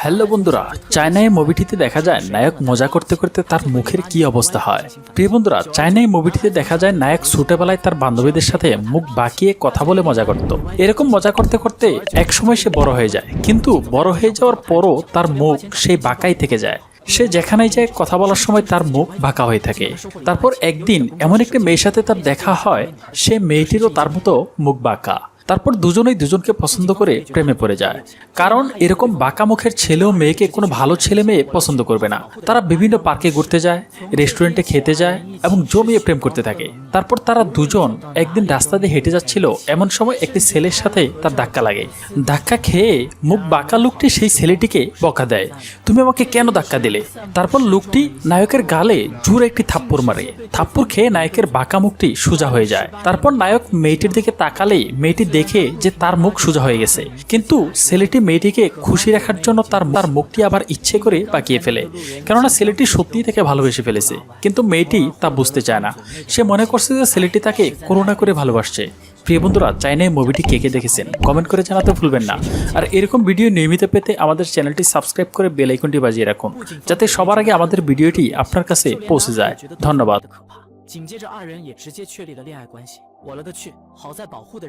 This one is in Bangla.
হ্যালো বন্ধুরা, চায়নায় মুভিটিতে দেখা যায় নায়ক মজা করতে করতে তার মুখের কি অবস্থা হয়। প্রিয় বন্ধুরা, চায়নায় মুভিটিতে দেখা যায় নায়ক ছোটবেলায় তার বান্ধবীদের সাথে মুখ বাঁকিয়ে কথা বলে মজা করত। এরকম মজা করতে করতে একসময় সে বড় হয়ে যায়, কিন্তু বড় হয়ে যাওয়ার পরও তার মুখ সেই বাঁকাই থেকে যায়। সে যেখানেই যায় কথা বলার সময় তার মুখ বাঁকা হয়ে থাকে। তারপর একদিন এমন একটি মেয়ের সাথে তার দেখা হয়, সে মেয়েটিরও তার মতো মুখ বাঁকা। তারপর দুজনেই দুজনকে পছন্দ করে প্রেমে পড়ে যায়। কারণ এরকম বাঁকা মুখের ছেলে ও মেয়েকে কোনো ভালো ছেলে মেয়ে পছন্দ করবে না। তারা বিভিন্ন পার্কে ঘুরতে যায়, রেস্টুরেন্টে খেতে যায় এবং জমিয়ে প্রেম করতে থাকে। তারপর তারা দুজন একদিন রাস্তা দিয়ে হেঁটে যাচ্ছিল, এমন সময় একটি ছেলের সাথে তার ধাক্কা লাগে। ধাক্কা খেয়ে মুখ বাঁকা লোকটি সেই ছেলেটিকে বকা দেয়, তুমি আমাকে কেন ধাক্কা দিলে? তারপর লোকটি নায়কের গালে জোরে একটি থাপ্পড় মারে। থাপ্পড় খেয়ে নায়কের বাঁকা মুখটি সোজা হয়ে যায়। তারপর নায়ক মেয়েটির দিকে তাকালেই মেয়েটি দেখে যে তার মুখ সোজা হয়ে গেছে, কিন্তু ছেলেটি মেয়েটিকে খুশি রাখার জন্য তার মুখটি আবার ইচ্ছে করে বাঁকিয়ে ফেলে। কেননা ছেলেটি সত্যিই তাকে ভালোবেসে ফেলেছে, কিন্তু মেয়েটি তা বুঝতে চায় না। সে মনে করছে যে ছেলেটি তাকে করুণা করে ভালোবাসছে। প্রিয় বন্ধুরা, চায়নায় মুভিটি কে কে দেখেছেন কমেন্ট করে জানাতে ভুলবেন না। আর এরকম ভিডিও নিয়মিত পেতে আমাদের চ্যানেলটি সাবস্ক্রাইব করে বেল আইকনটি বাজিয়ে রাখুন, যাতে সবার আগে আমাদের ভিডিওটি আপনার কাছে পৌঁছে যায়। ধন্যবাদ।紧接着，二人也直接确立了恋爱关系。我了个去！好在保护的人。